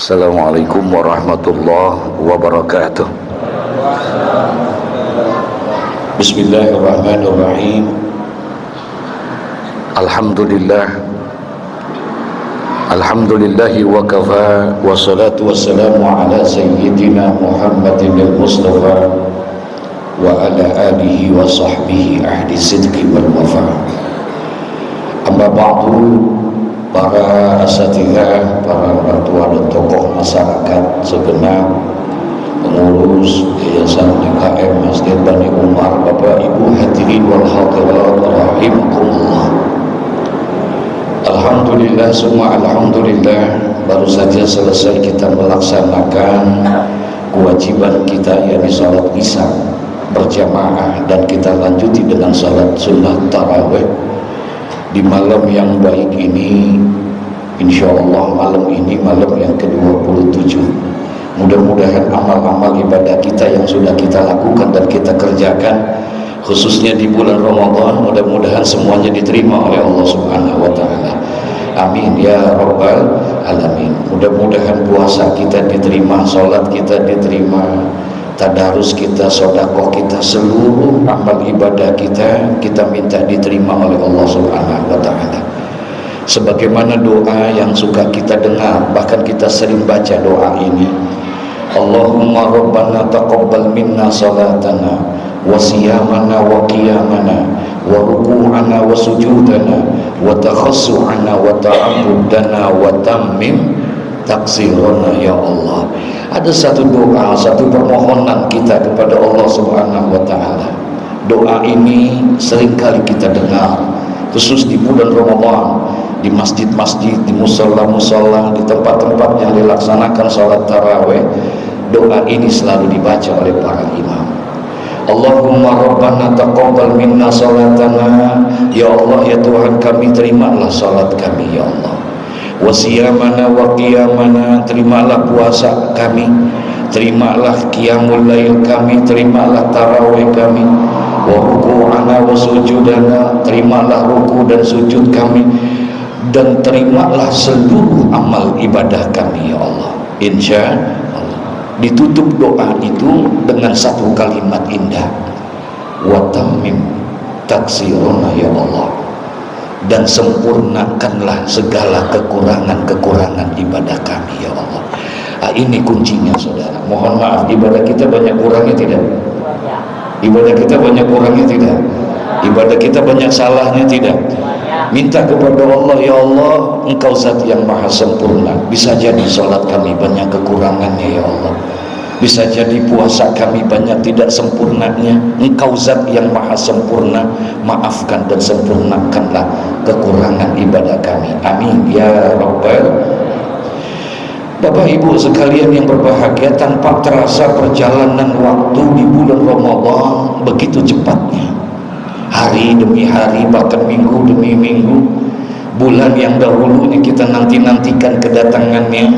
Assalamualaikum warahmatullahi wabarakatuh. Bismillahirrahmanirrahim. Alhamdulillahi wa kafa, wassalatu wassalamu ala sayyidina Muhammadin al-Mustafa wa ala alihi wa sahbihi ahli sidqi wal wafa. Amma ba'du, para asatidhah, para orang tua dan tokoh masyarakat segenap, pengurus Yayasan DKM Masjid Bani Umar, Bapak Ibu hadirin wal hadirat rahimakumullah. Alhamdulillah, semua alhamdulillah, baru saja selesai kita melaksanakan kewajiban kita, yakni salat isya berjamaah, dan kita lanjuti dengan salat sunnah tarawih di malam yang baik ini. Insyaallah malam ini malam yang ke-27. Mudah-mudahan amal-amal ibadah kita yang sudah kita lakukan dan kita kerjakan, khususnya di bulan Ramadan, mudah-mudahan semuanya diterima oleh Allah Subhanahu wa taala. Amin ya rabbal alamin. Mudah-mudahan puasa kita diterima, salat kita diterima, tadarus kita, sedekah kita, seluruh amal ibadah kita minta diterima oleh Allah Subhanahu wa taala. Sebagaimana doa yang suka kita dengar, bahkan kita sering baca doa ini. Allahumma rabbana taqabbal minna salatana wa siyamana wa qiyamana wa ruku'ana wa sujudana wa takhassu'ana wa ta'abbudana wa tammim taksirona ya Allah. Ada satu doa, satu permohonan kita kepada Allah Subhanahu wa taala. Doa ini seringkali kita dengar, khusus di bulan Ramadan, di masjid-masjid, di musala-musala, di tempat-tempat yang dilaksanakan salat tarawih. Doa ini selalu dibaca oleh para imam. Allahumma rabbana taqabbal minna salatana, ya Allah ya Tuhan kami, terimalah salat kami ya Allah. Wasiyamana wa qiyamana, terimalah puasa kami, terimalah qiyamul lail kami, terimalah tarawih kami. Wa ruku'ana wa sujudana, terimalah ruku dan sujud kami, dan terimalah seluruh amal ibadah kami ya Allah. Insya Allah. Ditutup doa itu dengan satu kalimat indah, wa tammim taksirona ya Allah, dan sempurnakanlah segala kekurangan-kekurangan ibadah kami ya Allah. Ini kuncinya saudara. Mohon maaf, ibadah kita banyak kurangnya tidak? Ibadah kita banyak kurangnya tidak? Ibadah kita banyak salahnya tidak? Minta kepada Allah, ya Allah, Engkau zat yang maha sempurna. Bisa jadi salat kami banyak kekurangannya ya Allah, bisa jadi puasa kami banyak tidak sempurnanya. Engkau zat yang maha sempurna, maafkan dan sempurnakanlah kekurangan ibadah kami. Amin ya rabbal. Bapak Ibu sekalian yang berbahagia, tanpa terasa perjalanan waktu di bulan Ramadan begitu cepatnya, hari demi hari, bahkan minggu demi minggu. Bulan yang dahulunya kita nanti-nantikan kedatangannya,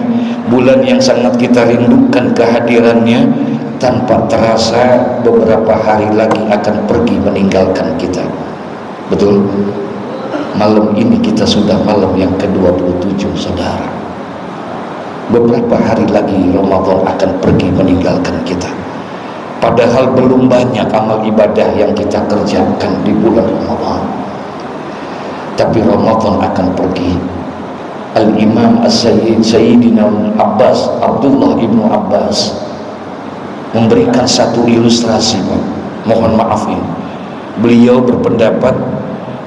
bulan yang sangat kita rindukan kehadirannya, tanpa terasa beberapa hari lagi akan pergi meninggalkan kita. Betul? Malam ini kita sudah malam yang ke-27 saudara. Beberapa hari lagi Ramadan akan pergi meninggalkan kita. Padahal belum banyak amal ibadah yang kita kerjakan di bulan Ramadan, tapi Ramadan akan pergi. Al-Imam As-Sayyid Sayyidina Abbas, Abdullah ibnu Abbas, memberikan satu ilustrasi. Mohon maaf ini, beliau berpendapat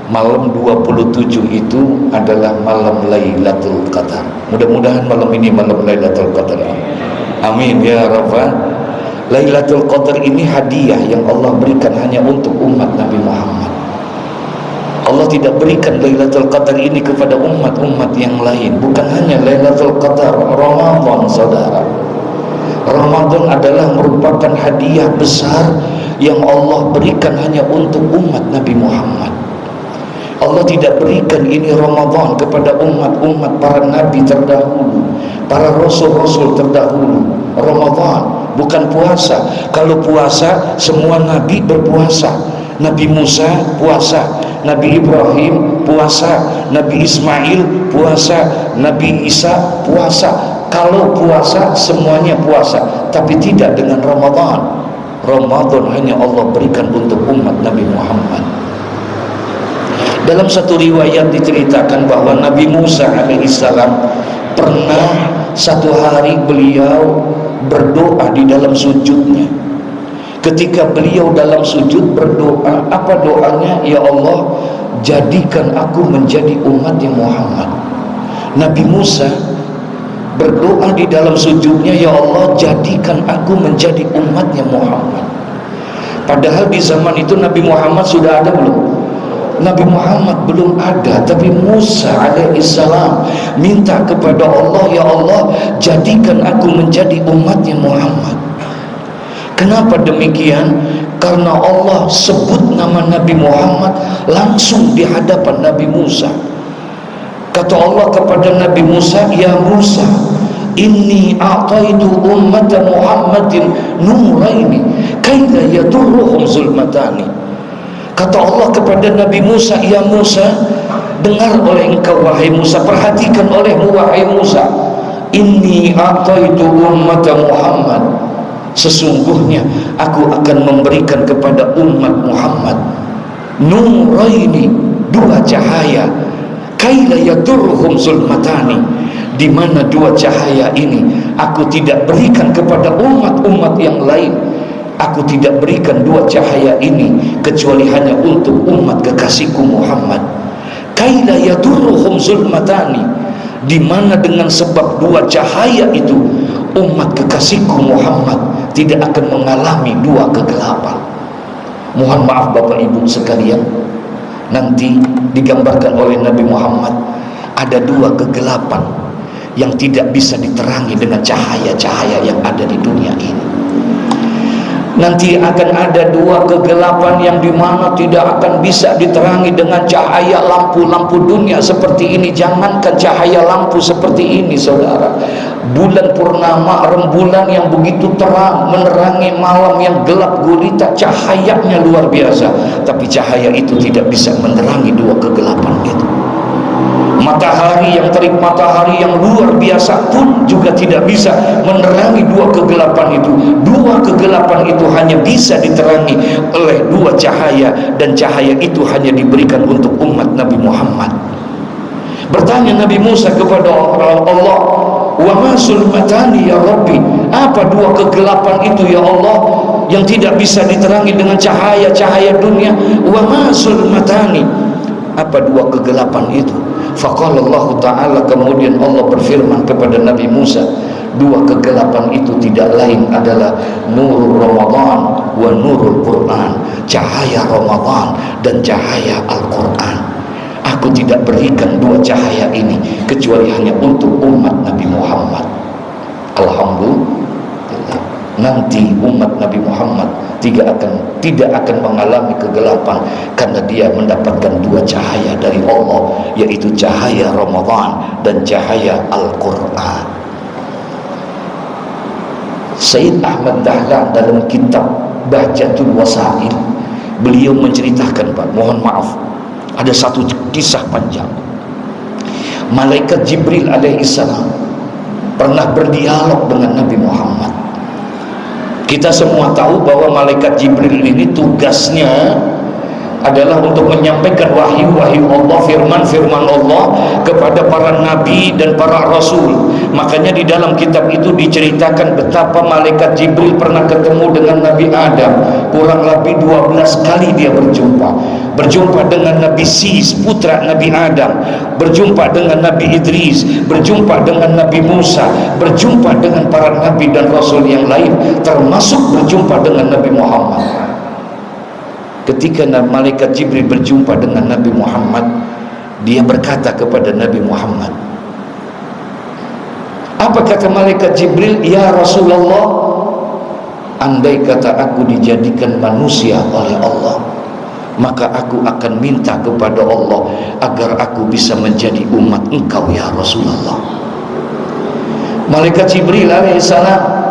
malam 27 itu adalah malam Lailatul Qadar. Mudah-mudahan malam ini malam Lailatul Qadar. Amin ya rabbal. Lailatul Qadar ini hadiah yang Allah berikan hanya untuk umat Nabi Muhammad. Allah tidak berikan Lailatul Qadar ini kepada umat-umat yang lain. Bukan hanya Lailatul Qadar, Ramadan, saudara. Ramadan adalah merupakan hadiah besar yang Allah berikan hanya untuk umat Nabi Muhammad. Allah tidak berikan ini Ramadan kepada umat-umat para nabi terdahulu, para rasul-rasul terdahulu. Ramadan bukan puasa. Kalau puasa, semua nabi berpuasa. Nabi Musa puasa, Nabi Ibrahim puasa, Nabi Ismail puasa, Nabi Isa puasa. Kalau puasa, semuanya puasa, tapi tidak dengan Ramadan. Ramadan hanya Allah berikan untuk umat Nabi Muhammad. Dalam satu riwayat diceritakan bahwa Nabi Musa alaihissalam pernah satu hari beliau berdoa di dalam sujudnya. Ketika beliau dalam sujud berdoa, apa doanya? Ya Allah, jadikan aku menjadi umatnya Muhammad. Nabi Musa berdoa di dalam sujudnya, ya Allah, jadikan aku menjadi umatnya Muhammad. Padahal di zaman itu Nabi Muhammad sudah ada belum? Nabi Muhammad belum ada, tapi Musa alaihissalam minta kepada Allah, ya Allah, jadikan aku menjadi umatnya Muhammad. Kenapa demikian? Karena Allah sebut nama Nabi Muhammad langsung di hadapan Nabi Musa. Kata Allah kepada Nabi Musa, ya Musa, inni a'taitu ummata Muhammadin nuraini kaila yadurruhum zulmatani. Kata Allah kepada Nabi Musa, ya Musa, dengar oleh engkau wahai Musa, perhatikan olehmu wahai Musa, inni a'taitu ummata Muhammad, sesungguhnya aku akan memberikan kepada umat Muhammad nuraini, dua cahaya, kaila yadurruhum zulmatani, di mana dua cahaya ini aku tidak berikan kepada umat-umat yang lain. Aku tidak berikan dua cahaya ini kecuali hanya untuk umat kekasihku Muhammad. Kaila yadurruhum zulmatani, di mana dengan sebab dua cahaya itu umat kekasihku Muhammad tidak akan mengalami dua kegelapan. Mohon maaf Bapak Ibu sekalian, nanti digambarkan oleh Nabi Muhammad ada dua kegelapan yang tidak bisa diterangi dengan cahaya-cahaya yang ada di dunia ini. Nanti akan ada dua kegelapan yang dimana tidak akan bisa diterangi dengan cahaya lampu-lampu dunia seperti ini. Jangankan cahaya lampu seperti ini, saudara, bulan purnama, rembulan yang begitu terang menerangi malam yang gelap gulita, cahayanya luar biasa, tapi cahaya itu tidak bisa menerangi dua kegelapan itu. Matahari yang terik matahari yang luar biasa pun juga tidak bisa menerangi dua kegelapan itu. Dua kegelapan itu hanya bisa diterangi oleh dua cahaya, dan cahaya itu hanya diberikan untuk umat Nabi Muhammad. Bertanya Nabi Musa kepada Allah, wa ma zulmatani ya Rabbi, apa dua kegelapan itu ya Allah yang tidak bisa diterangi dengan cahaya-cahaya dunia? Wa ma zulmatani, apa dua kegelapan itu? Faqala Allah Ta'ala, kemudian Allah berfirman kepada Nabi Musa, dua kegelapan itu tidak lain adalah nurul Ramadan wa nurul Quran, cahaya Ramadan dan cahaya Al-Quran. Aku tidak berikan dua cahaya ini kecuali hanya untuk umat Nabi Muhammad. Alhamdulillah, nanti umat Nabi Muhammad tidak akan mengalami kegelapan karena dia mendapatkan dua cahaya dari Allah, yaitu cahaya Ramadan dan cahaya Al-Quran. Sayyid Ahmad Dahlan dalam kitab Bahjatul Wasail, beliau menceritakan, Pak, mohon maaf, ada satu kisah panjang. Malaikat Jibril alaihissalam pernah berdialog dengan Nabi Muhammad. Kita semua tahu bahwa malaikat Jibril ini tugasnya adalah untuk menyampaikan wahyu-wahyu Allah, firman-firman Allah kepada para nabi dan para rasul. Makanya di dalam kitab itu diceritakan betapa malaikat Jibril pernah ketemu dengan Nabi Adam. Kurang lebih 12 kali dia berjumpa dengan Nabi Sis, putra Nabi Adam, berjumpa dengan Nabi Idris, berjumpa dengan Nabi Musa, berjumpa dengan para nabi dan rasul yang lain, termasuk berjumpa dengan Nabi Muhammad. ketika malaikat Jibril berjumpa dengan Nabi Muhammad, dia berkata kepada Nabi Muhammad, apa kata malaikat Jibril? Ya Rasulullah, andai kata aku dijadikan manusia oleh Allah, maka aku akan minta kepada Allah agar aku bisa menjadi umat engkau ya Rasulullah. Malaikat Jibril alaihissalam,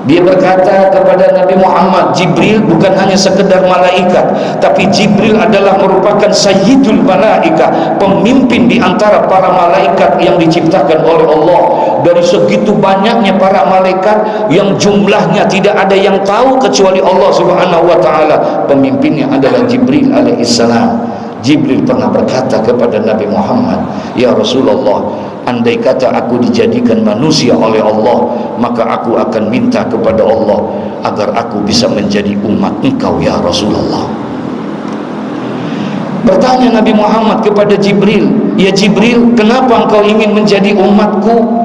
dia berkata kepada Nabi Muhammad, Jibril bukan hanya sekedar malaikat, tapi Jibril adalah merupakan sayyidul malaika, pemimpin di antara para malaikat yang diciptakan oleh Allah. Dari segitu banyaknya para malaikat yang jumlahnya tidak ada yang tahu kecuali Allah Subhanahu wa taala, pemimpinnya adalah Jibril alaihissalam. Jibril pernah berkata kepada Nabi Muhammad, ya Rasulullah, andai kata aku dijadikan manusia oleh Allah, maka aku akan minta kepada Allah agar aku bisa menjadi umat engkau ya Rasulullah. Bertanya Nabi Muhammad kepada Jibril, ya Jibril, kenapa engkau ingin menjadi umatku?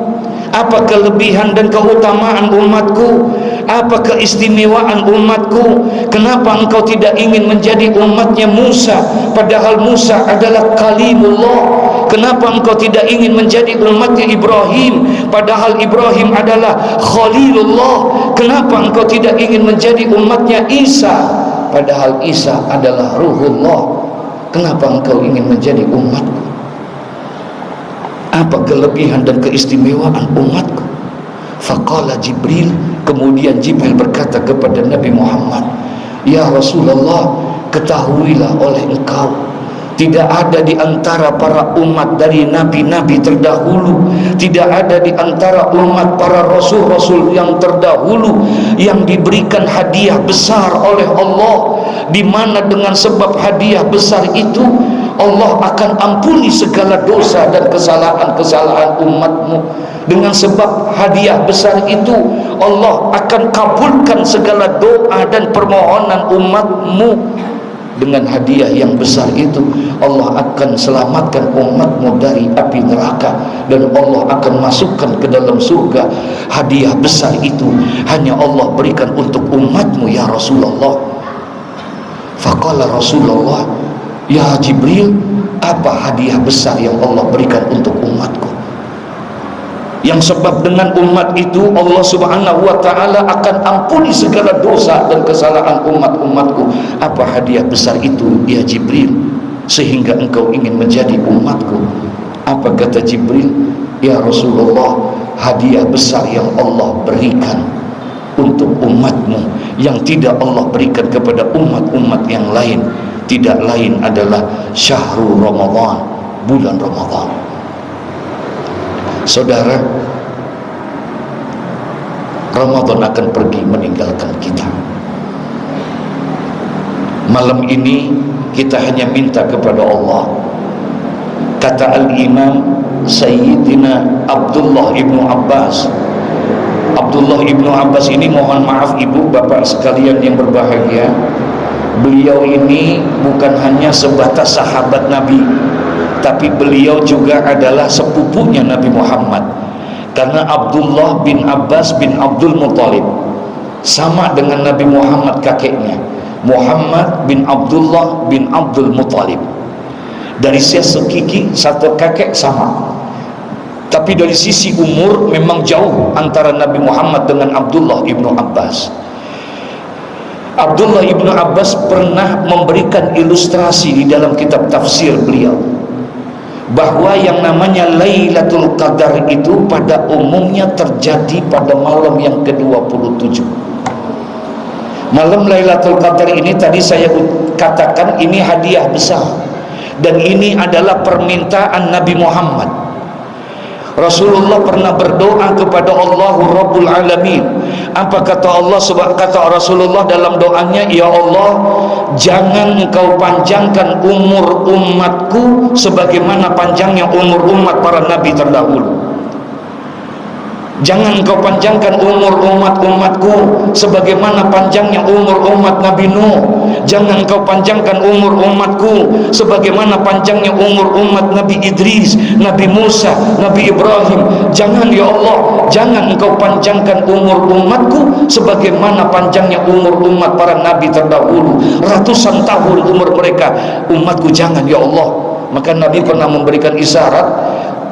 Apa kelebihan dan keutamaan umatku? Apa keistimewaan umatku? Kenapa engkau tidak ingin menjadi umatnya Musa, padahal Musa adalah kalimullah? Kenapa engkau tidak ingin menjadi umatnya Ibrahim, padahal Ibrahim adalah khalilullah? Kenapa engkau tidak ingin menjadi umatnya Isa, padahal Isa adalah ruhullah? Kenapa engkau ingin menjadi umatku? Apa kelebihan dan keistimewaan umatku? Faqala Jibril, kemudian Jibril berkata kepada Nabi Muhammad, ya Rasulullah, ketahuilah oleh engkau, tidak ada di antara para umat dari nabi-nabi terdahulu, tidak ada di antara umat para rasul-rasul yang terdahulu yang diberikan hadiah besar oleh Allah, di mana dengan sebab hadiah besar itu Allah akan ampuni segala dosa dan kesalahan-kesalahan umatmu. Dengan sebab hadiah besar itu Allah akan kabulkan segala doa dan permohonan umatmu. Dengan hadiah yang besar itu Allah akan selamatkan umatmu dari api neraka, dan Allah akan masukkan ke dalam surga. Hadiah besar itu hanya Allah berikan untuk umatmu ya Rasulullah. Faqala Rasulullah, ya Jibril, apa hadiah besar yang Allah berikan untuk umatku, yang sebab dengan umat itu Allah Subhanahu wa ta'ala akan ampuni segala dosa dan kesalahan umat-umatku? Apa hadiah besar itu ya Jibril, sehingga engkau ingin menjadi umatku? Apa kata Jibril? Ya Rasulullah, hadiah besar yang Allah berikan untuk umatmu yang tidak Allah berikan kepada umat-umat yang lain, tidak lain adalah syahrul Ramadan, bulan Ramadan. Saudara, Ramadan akan pergi meninggalkan kita. Malam ini kita hanya minta kepada Allah. Kata Al-Imam Sayyidina Abdullah ibnu Abbas, Abdullah ibnu Abbas ini, mohon maaf ibu bapak sekalian yang berbahagia, beliau ini bukan hanya sebatas sahabat Nabi, tapi beliau juga adalah sepupunya Nabi Muhammad. Karena Abdullah bin Abbas bin Abdul Muttalib sama dengan Nabi Muhammad kakeknya, Muhammad bin Abdullah bin Abdul Muttalib. Dari sisi gigi satu kakek sama, tapi dari sisi umur memang jauh antara Nabi Muhammad dengan Abdullah ibnu Abbas. Abdullah ibnu Abbas pernah memberikan ilustrasi di dalam kitab tafsir beliau, bahwa yang namanya Lailatul Qadar itu pada umumnya terjadi pada malam yang ke-27. Malam Lailatul Qadar ini tadi saya katakan ini hadiah besar, dan ini adalah permintaan Nabi Muhammad. Rasulullah pernah berdoa kepada Allah Rabbul Alamin. Apa kata Allah? Kata Rasulullah dalam doanya, ya Allah, jangan engkau panjangkan umur umatku sebagaimana panjangnya umur umat para nabi terdahulu. Jangan engkau panjangkan umur umatku sebagaimana panjangnya umur umat Nabi Nuh. Jangan engkau panjangkan umur umatku sebagaimana panjangnya umur umat Nabi Idris, Nabi Musa, Nabi Ibrahim. Jangan ya Allah, jangan engkau panjangkan umur umatku sebagaimana panjangnya umur umat para nabi terdahulu. Ratusan tahun umur mereka. Umatku jangan ya Allah. Maka Nabi pernah memberikan isyarat,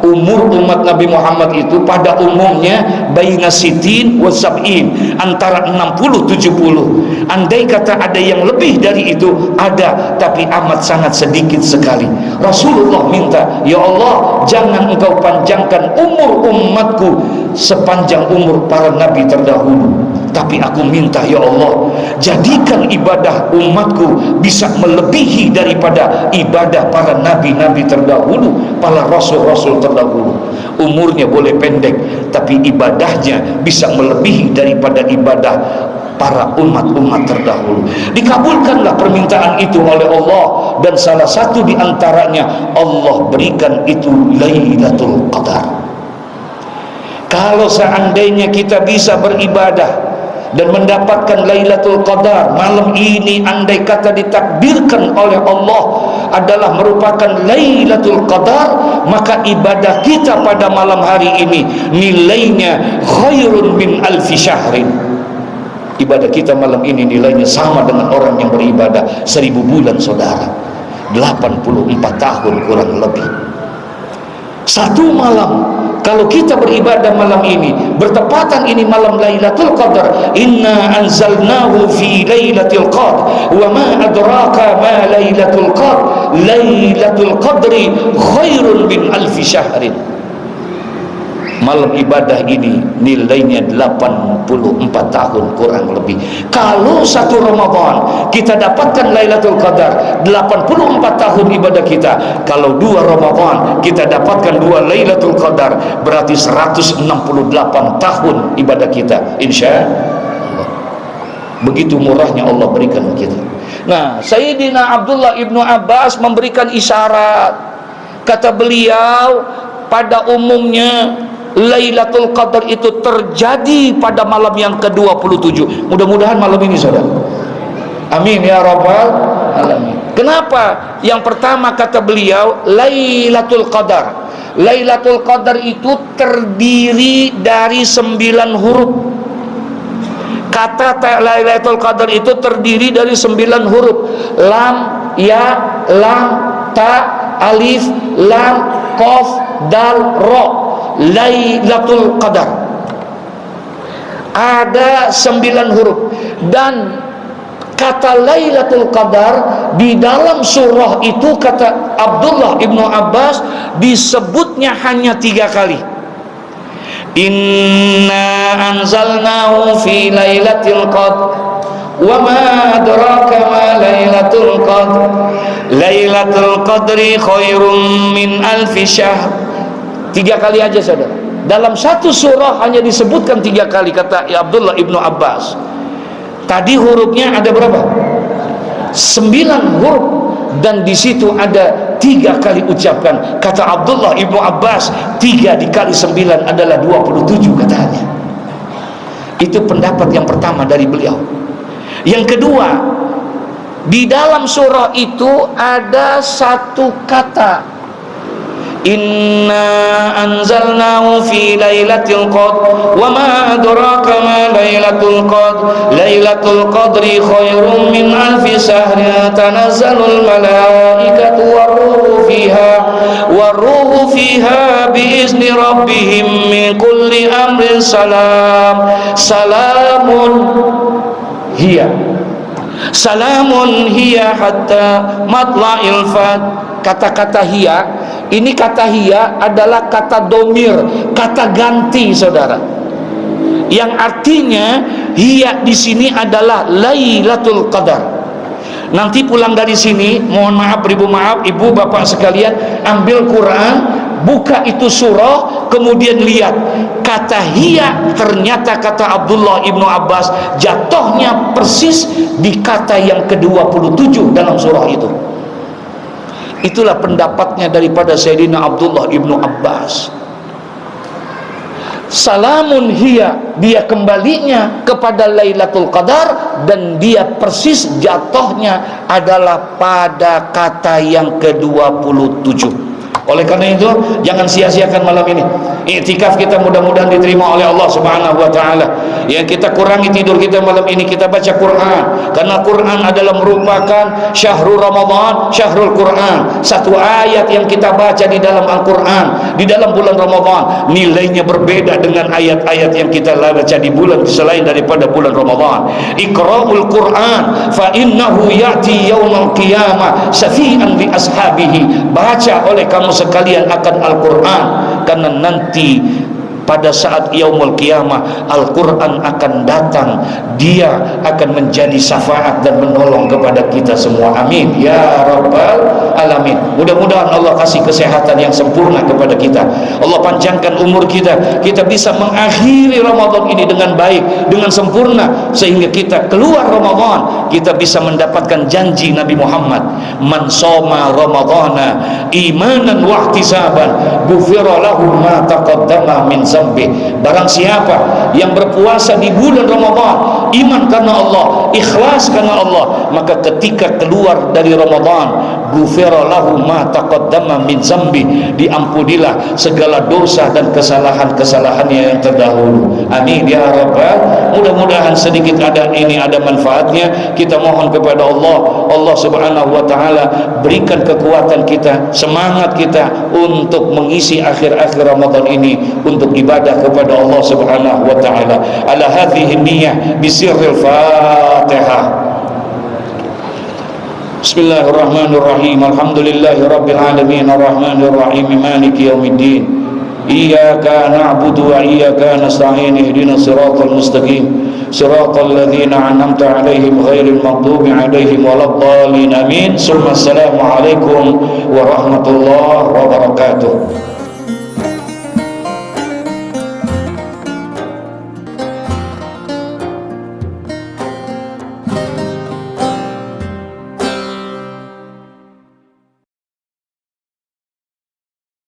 umur umat Nabi Muhammad itu pada umumnya baina sitin wa sab'in, antara 60-70. Andai kata ada yang lebih dari itu, ada, tapi amat sangat sedikit sekali. Rasulullah minta, ya Allah, jangan engkau panjangkan umur umatku sepanjang umur para nabi terdahulu, tapi aku minta ya Allah, jadikan ibadah umatku bisa melebihi daripada ibadah para nabi-nabi terdahulu, para rasul-rasul terdahulu. Umurnya boleh pendek, tapi ibadahnya bisa melebihi daripada ibadah para umat-umat terdahulu. Dikabulkanlah permintaan itu oleh Allah, dan salah satu di antaranya Allah berikan itu Lailatul Qadar. Kalau seandainya kita bisa beribadah dan mendapatkan Lailatul Qadar malam ini, andai kata ditakdirkan oleh Allah adalah merupakan Lailatul Qadar, maka ibadah kita pada malam hari ini nilainya khairun min alfi syahrin. Ibadah kita malam ini nilainya sama dengan orang yang beribadah 1000 bulan, saudara. 84 tahun kurang lebih. Satu malam, kalau kita beribadah malam ini, bertepatan ini malam Lailatul Qadar, inna anzalnahu fi Lailatul Qadr wa ma adraka ma Lailatul Qadr, Lailatul Qadri khairun min alfi syahrin. Malam ibadah ini nilainya 84 tahun kurang lebih. Kalau satu Ramadan kita dapatkan Lailatul Qadar, 84 tahun ibadah kita. Kalau 2 Ramadan kita dapatkan 2 Lailatul Qadar, berarti 168 tahun ibadah kita, insya Allah. Begitu murahnya Allah berikan kita. Nah, Sayyidina Abdullah ibnu Abbas memberikan isyarat. Kata beliau, pada umumnya Lailatul Qadar itu terjadi pada malam yang ke-27. Mudah-mudahan malam ini, saudara. Amin ya rabbal alamin. Kenapa? Yang pertama kata beliau, Lailatul Qadar. Lailatul Qadar itu terdiri dari 9 huruf. Kata Lailatul Qadar itu terdiri dari 9 huruf. Lam, ya, lam, ta, alif, lam, qaf, dal, ra. Lailatul Qadar ada 9 huruf, dan kata Lailatul Qadar di dalam surah itu, kata Abdullah ibnu Abbas, disebutnya hanya 3 kali. Inna anzalnahu fi Lailatul Qadr wa ma adraka ma Lailatul Qadr, Lailatul Qadri khairum min alfi syahr. 3 kali aja, saudara. Dalam satu surah hanya disebutkan 3 kali, kata Abdullah ibnu Abbas. Tadi hurufnya ada berapa? 9 huruf, dan di situ ada 3 kali ucapkan. Kata Abdullah ibnu Abbas, 3 dikali 9 adalah 27 katanya. Itu pendapat yang pertama dari beliau. Yang kedua, di dalam surah itu ada satu kata, Inna anzalnahu fi Lailatul Qadr wa ma adraka ma Lailatul Qadr, Lailatul Qadri khairum min alfi syahrin, tanazzalul malaikatu waruhu fiha biizni rabbihim min kulli amrin salam, salamun hiya hatta matla'il fad. Kata-kata hiya, ini kata hiya adalah kata domir, kata ganti, saudara, yang artinya hiya di sini adalah Lailatul Qadar. Nanti pulang dari sini, mohon maaf, ibu bapak sekalian, ambil Quran, buka itu surah, kemudian lihat kata hiya, ternyata kata Abdullah ibnu Abbas jatuhnya persis di kata yang ke-27 dalam surah itu. Itulah pendapatnya daripada Sayyidina Abdullah ibnu Abbas. salamun hiya, dia kembalinya kepada Lailatul Qadar, dan dia persis jatuhnya adalah pada kata yang ke-27. Oleh karena itu, jangan sia-siakan malam ini. Iktikaf kita mudah-mudahan diterima oleh Allah Subhanahu wa taala. Ya, kita kurangi tidur kita malam ini, kita baca Quran. Karena Quran adalah merupakan syahrul Ramadan, syahrul Quran. Satu ayat yang kita baca di dalam Al-Quran di dalam bulan Ramadan, nilainya berbeda dengan ayat-ayat yang kita baca di bulan selain daripada bulan Ramadan. Iqra'ul Quran fa innahu ya'ti yaumal qiyamah syafi'an li ashabihi. Baca oleh kamu sekalian akan Al-Quran, karena nanti pada saat yaumul qiyamah Al-Quran akan datang, dia akan menjadi syafaat dan menolong kepada kita semua. Amin ya rabbal alamin. Mudah-mudahan Allah kasih kesehatan yang sempurna kepada kita, Allah panjangkan umur kita, kita bisa mengakhiri Ramadan ini dengan baik, dengan sempurna, sehingga kita keluar Ramadan kita bisa mendapatkan janji Nabi Muhammad, man shoma ramadhana imanan wa ihtisaban ghufira lahu ma taqaddama min zambi. Barang siapa yang berpuasa di bulan Ramadan, iman karena Allah, ikhlas karena Allah, maka ketika keluar dari Ramadan, ghufira lahu ma taqaddama min zambi, diampunilah segala dosa dan kesalahan-kesalahannya yang terdahulu. Amin ya rabbal. Mudah-mudahan sedikit ada ini ada manfaatnya. Kita mohon kepada Allah, Allah Subhanahu wa taala berikan kekuatan kita, semangat kita untuk mengisi akhir-akhir Ramadan ini untuk ibadah kepada Allah Subhanahu wa taala. Ala hadhihi niyyah bi sirril Fatihah. Bismillahirrahmanirrahim. Alhamdulillahi rabbil alamin arrahmanir rahim maliki yaumiddin. Iyyaka na'budu wa iyyaka nasta'in ihdinas siratal mustaqim siratal ladzina an'amta 'alaihim ghairil maghdubi 'alaihim waladdallin. Amin. Assalamu alaikum warahmatullahi wabarakatuh.